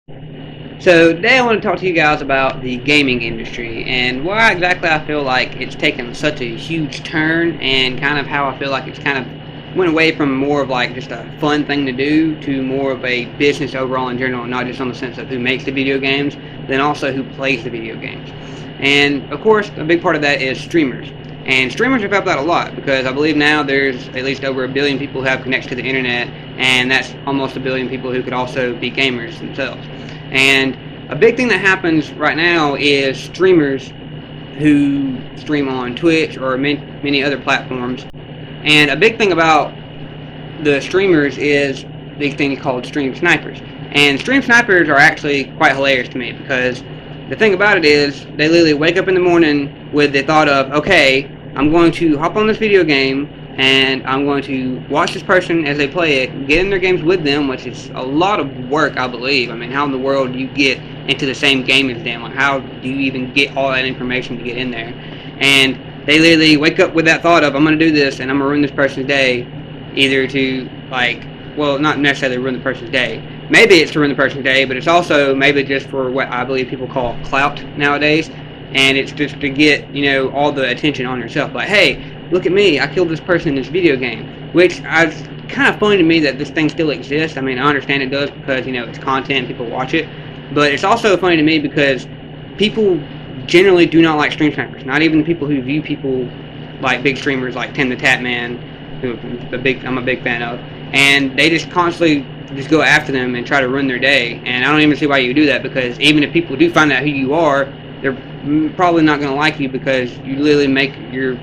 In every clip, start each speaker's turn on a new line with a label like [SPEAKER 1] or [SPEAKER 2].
[SPEAKER 1] So today I want to talk to you guys about the gaming industry and why exactly I feel like it's taken such a huge turn, and kind of how I feel like it's kind of went away from more of like just a fun thing to do to more of a business overall in general, not just on the sense of who makes the video games, then also who plays the video games. And of course, a big part of that is streamers. And streamers have helped out a lot because I believe now there's at least over 1 billion people who have connections to the internet, and that's almost 1 billion people who could also be gamers themselves. And a big thing that happens right now is streamers who stream on Twitch or many other platforms. And a big thing about the streamers is these things called stream snipers. And stream snipers are actually quite hilarious to me because the thing about it is they literally wake up in the morning with the thought of, okay, I'm going to hop on this video game and I'm going to watch this person as they play it, get in their games with them, which is a lot of work, I believe. I mean, how in the world do you get into the same game as them? Like, how do you even get all that information to get in there? And they literally wake up with that thought of, I'm going to do this and I'm going to ruin this person's day, either to, like, well, not necessarily ruin the person's day. Maybe it's to ruin the person's day, but it's also maybe just for what I believe people call clout nowadays. And it's just to get, all the attention on yourself. Like, hey, look at me, I killed this person in this video game. Which it's kind of funny to me that this thing still exists. I mean, I understand it does because, it's content, people watch it. But it's also funny to me because people generally do not like stream snipers. Not even the people who view people like big streamers like Tim the Tatman, who I'm a big fan of. And they just constantly just go after them and try to ruin their day. And I don't even see why you do that, because even if people do find out who you are, they're probably not going to like you because you literally make your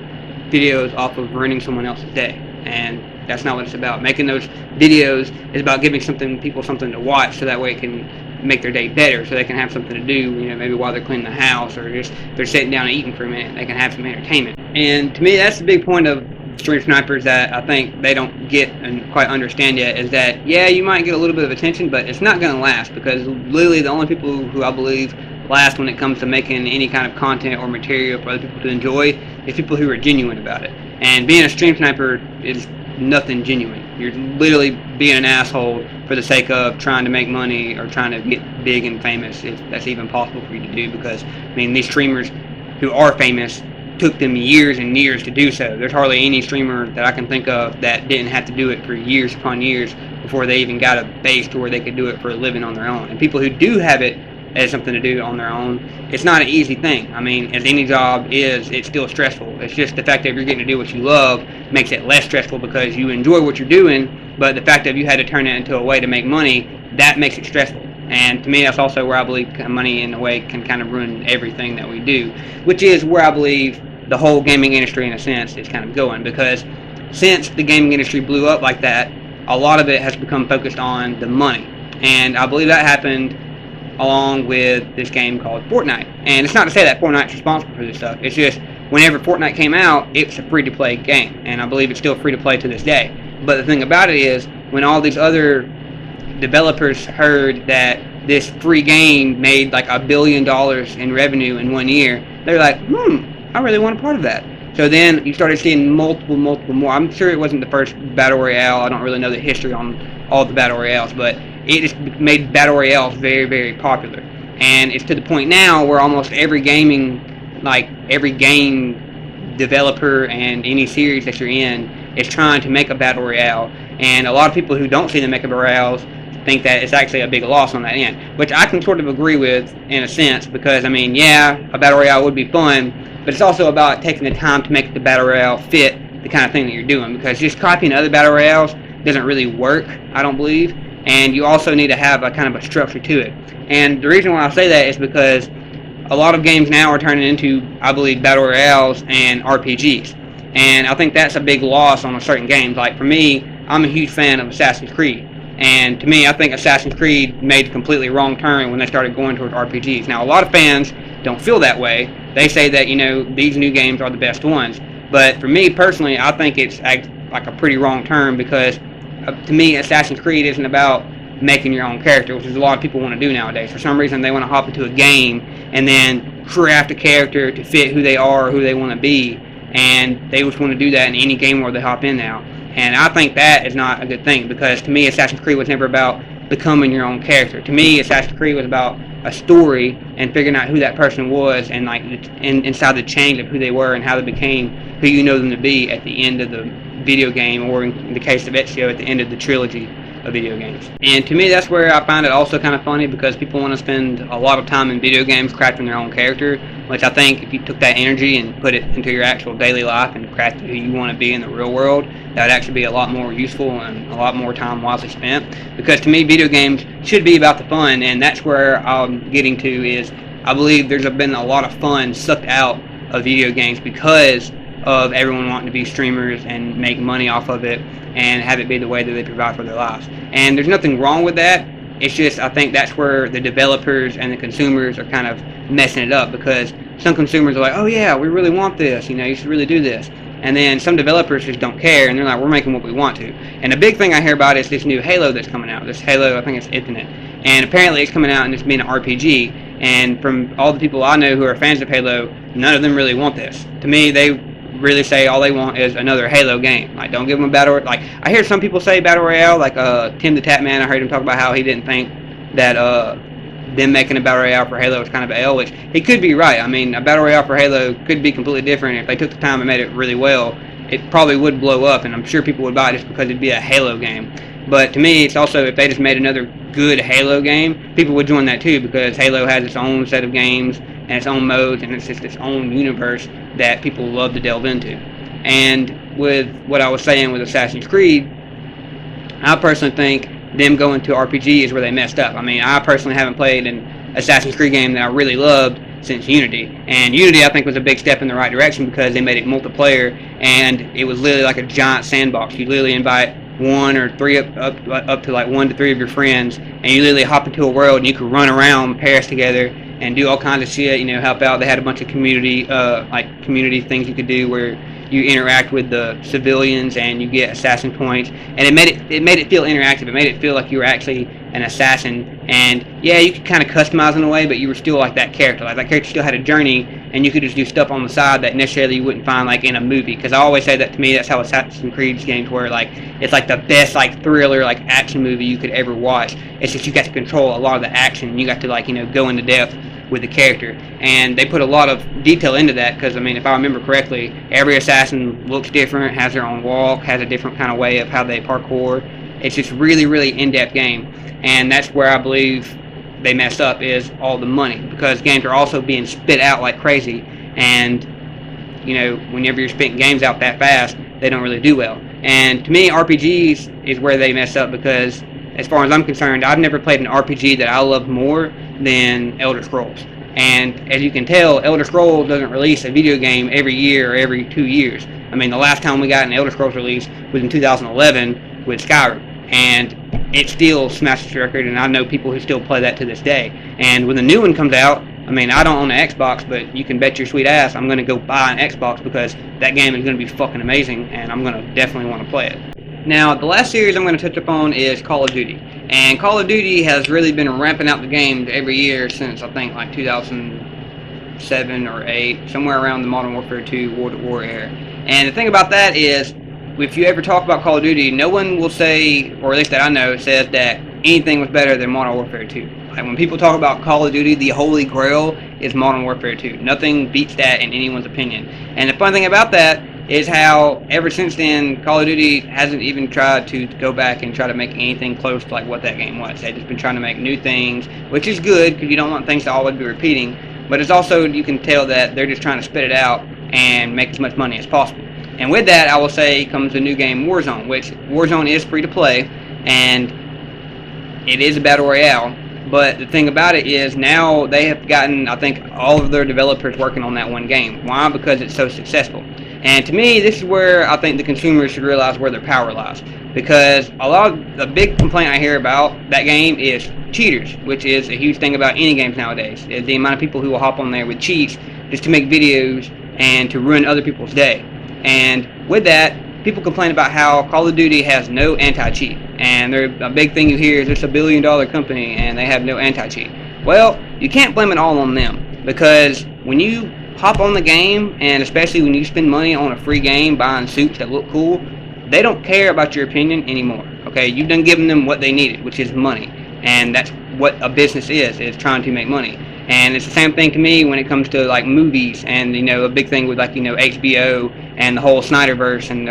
[SPEAKER 1] videos off of ruining someone else's day. And that's not what it's about. Making those videos is about giving people something to watch, so that way it can make their day better, so they can have something to do, maybe while they're cleaning the house, or just they're sitting down and eating for a minute, they can have some entertainment. And to me, that's the big point of stream snipers that I think they don't get and quite understand yet, is that, yeah, you might get a little bit of attention, but it's not going to last, because literally the only people who I believe last when it comes to making any kind of content or material for other people to enjoy is people who are genuine about it. And being a stream sniper is nothing genuine. You're literally being an asshole for the sake of trying to make money or trying to get big and famous, if that's even possible for you to do, because, I mean, these streamers who are famous took them years and years to do so. There's hardly any streamer that I can think of that didn't have to do it for years upon years before they even got a base to where they could do it for a living on their own. And people who do have it as something to do on their own, it's not an easy thing. I mean, as any job is, it's still stressful. It's just the fact that you're getting to do what you love makes it less stressful because you enjoy what you're doing, but the fact that you had to turn it into a way to make money, that makes it stressful. And to me, that's also where I believe money in a way can kind of ruin everything that we do, which is where I believe the whole gaming industry in a sense is kind of going, because since the gaming industry blew up like that, a lot of it has become focused on the money. And I believe that happened along with this game called Fortnite. And it's not to say that Fortnite's responsible for this stuff. It's just whenever Fortnite came out, it's a free-to-play game, and I believe it's still free-to-play to this day. But the thing about it is, when all these other developers heard that this free game made like $1 billion in revenue in 1 year, they're like, I really want a part of that. So then you started seeing multiple more. I'm sure it wasn't the first Battle Royale. I don't really know the history on all the Battle Royales, but it just made Battle Royales very, very popular. And it's to the point now where almost every game developer and any series that you're in is trying to make a Battle Royale. And a lot of people who don't see them make a Battle Royales think that it's actually a big loss on that end, which I can sort of agree with in a sense, because, I mean, yeah, a Battle Royale would be fun, but it's also about taking the time to make the Battle Royale fit the kind of thing that you're doing, because just copying other Battle Royales doesn't really work, I don't believe, and you also need to have a kind of a structure to it. And the reason why I say that is because a lot of games now are turning into, I believe, Battle Royales and RPGs, and I think that's a big loss on certain games. Like, for me, I'm a huge fan of Assassin's Creed. And to me, I think Assassin's Creed made a completely wrong turn when they started going towards RPGs. Now, a lot of fans don't feel that way. They say that, these new games are the best ones. But for me, personally, I think it's like a pretty wrong turn, because to me, Assassin's Creed isn't about making your own character, which is a lot of people want to do nowadays. For some reason, they want to hop into a game and then craft a character to fit who they are or who they want to be. And they just want to do that in any game where they hop in now. And I think that is not a good thing, because to me, Assassin's Creed was never about becoming your own character. To me, Assassin's Creed was about a story and figuring out who that person was, and like inside the change of who they were and how they became who you know them to be at the end of the video game, or in the case of Ezio, at the end of the trilogy of video games. And to me, that's where I find it also kind of funny, because people want to spend a lot of time in video games crafting their own character, which I think if you took that energy and put it into your actual daily life and crafted who you want to be in the real world, that would actually be a lot more useful and a lot more time wisely spent. Because to me, video games should be about the fun, and that's where I'm getting to is I believe there's been a lot of fun sucked out of video games because of everyone wanting to be streamers and make money off of it and have it be the way that they provide for their lives. And there's nothing wrong with that. It's just, I think that's where the developers and the consumers are kind of messing it up, because some consumers are like, oh yeah, we really want this, you should really do this. And then some developers just don't care, and they're like, we're making what we want to. And the big thing I hear about is this new Halo that's coming out. This Halo, I think it's Infinite. And apparently it's coming out and it's being an RPG. And from all the people I know who are fans of Halo, none of them really want this. To me, they really say all they want is another Halo game. Like, don't give them a battle. Like, I hear some people say battle royale. Like Tim the Tatman, I heard him talk about how he didn't think that them making a battle royale for Halo was kind of an L, which he could be right. I mean, a battle royale for Halo could be completely different. If they took the time and made it really well, it probably would blow up, and I'm sure people would buy it just because it'd be a Halo game. But to me, it's also, if they just made another good Halo game, people would join that too, because Halo has its own set of games and its own modes, and it's just its own universe that people love to delve into. And with what I was saying with Assassin's Creed, I personally think them going to RPG is where they messed up. I mean, I personally haven't played an Assassin's Creed game that I really loved since Unity. And Unity, I think, was a big step in the right direction, because they made it multiplayer, and it was literally like a giant sandbox. You literally invite one or three up to like 1 to 3 of your friends, and you literally hop into a world and you could run around Paris together and do all kinds of shit, help out. They had a bunch of community things you could do where you interact with the civilians and you get assassin points, and it made it feel interactive. It made it feel like you were actually an assassin, and yeah, you could kind of customize in a way, but you were still like that character. Like, that character still had a journey, and you could just do stuff on the side that necessarily you wouldn't find like in a movie. Because I always say that, to me, that's how Assassin's Creed games were. Like, it's like the best like thriller like action movie you could ever watch. It's just you got to control a lot of the action, and you got to like go into depth with the character, and they put a lot of detail into that, because I mean, if I remember correctly, every assassin looks different, has their own walk, has a different kind of way of how they parkour. It's just really, really in-depth game, and that's where I believe they mess up, is all the money, because games are also being spit out like crazy, and whenever you're spitting games out that fast, they don't really do well. And to me, RPGs is where they mess up, because as far as I'm concerned, I've never played an RPG that I love more than Elder Scrolls. And as you can tell, Elder Scrolls doesn't release a video game every year or every 2 years. I mean, the last time we got an Elder Scrolls release was in 2011 with Skyrim, and it still smashes the record, and I know people who still play that to this day. And when the new one comes out, I mean, I don't own an Xbox, but you can bet your sweet ass I'm going to go buy an Xbox, because that game is going to be fucking amazing, and I'm going to definitely want to play it. Now, the last series I'm going to touch upon is Call of Duty. And Call of Duty has really been ramping out the games every year since, I think, like 2007 or 8, somewhere around the Modern Warfare 2 World at War era. And the thing about that is, if you ever talk about Call of Duty, no one will say, or at least that I know, says that anything was better than Modern Warfare 2. Like, when people talk about Call of Duty, the holy grail is Modern Warfare 2. Nothing beats that in anyone's opinion. And the fun thing about that is how ever since then, Call of Duty hasn't even tried to go back and try to make anything close to like what that game was. They've just been trying to make new things, which is good, because you don't want things to always be repeating. But it's also, you can tell that they're just trying to spit it out and make as much money as possible. And with that, I will say, comes the new game Warzone, which Warzone is free to play, and it is a battle royale. But the thing about it is, now they have gotten, I think, all of their developers working on that one game. Why? Because it's so successful. And to me, this is where I think the consumers should realize where their power lies. Because a lot of the big complaint I hear about that game is cheaters, which is a huge thing about any games nowadays. The amount of people who will hop on there with cheats just to make videos and to ruin other people's day. And with that, people complain about how Call of Duty has no anti-cheat. And a big thing you hear is it's $1 billion company and they have no anti-cheat. Well, you can't blame it all on them. Because when you hop on the game, and especially when you spend money on a free game buying suits that look cool, they don't care about your opinion anymore. Okay, you've done given them what they needed, which is money. and that's what a business is trying to make money. And it's the same thing to me when it comes to like movies, and a big thing with like HBO and the whole Snyderverse and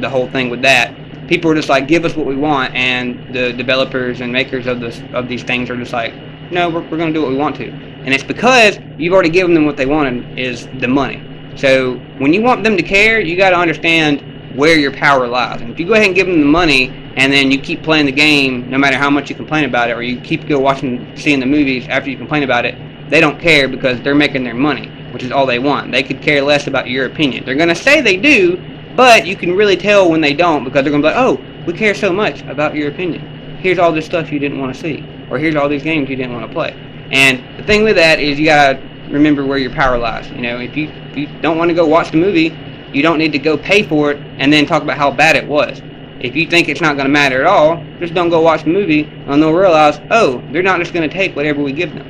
[SPEAKER 1] the whole thing with that. People are just like, give us what we want, and the developers and makers of these things are just like, no, we're going to do what we want to. And it's because you've already given them what they wanted, is the money. So when you want them to care, you got to understand where your power lies. And if you go ahead and give them the money, and then you keep playing the game, no matter how much you complain about it, or you keep seeing the movies after you complain about it, they don't care because they're making their money, which is all they want. They could care less about your opinion. They're going to say they do, but you can really tell when they don't, because they're going to be like, oh, we care so much about your opinion. Here's all this stuff you didn't want to see, or here's all these games you didn't want to play. And the thing with that is you got to remember where your power lies. If you don't want to go watch the movie, you don't need to go pay for it and then talk about how bad it was. If you think it's not going to matter at all, just don't go watch the movie, and they'll realize, oh, they're not just going to take whatever we give them.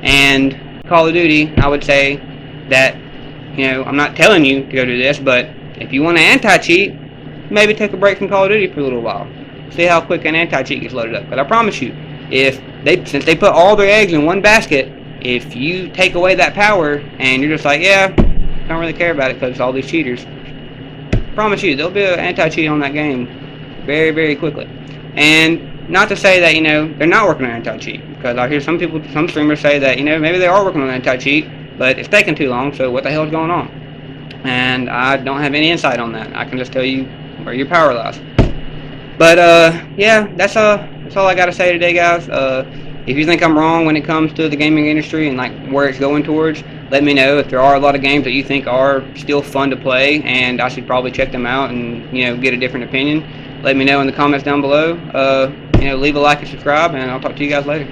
[SPEAKER 1] And Call of Duty, I would say that, I'm not telling you to go do this, but if you want to anti-cheat, maybe take a break from Call of Duty for a little while. See how quick an anti-cheat gets loaded up. Because I promise you, since they put all their eggs in one basket, if you take away that power and you're just like, yeah, don't really care about it because it's all these cheaters, promise you, there'll be an anti-cheat on that game very, very quickly. And not to say that, they're not working on anti-cheat, because I hear some streamers say that, maybe they are working on anti-cheat, but it's taking too long, so what the hell is going on? And I don't have any insight on that. I can just tell you where your power lies. But, yeah, that's all I got to say today, guys. If you think I'm wrong when it comes to the gaming industry and, like, where it's going towards, let me know. If there are a lot of games that you think are still fun to play and I should probably check them out and, get a different opinion, let me know in the comments down below. Leave a like and subscribe, and I'll talk to you guys later.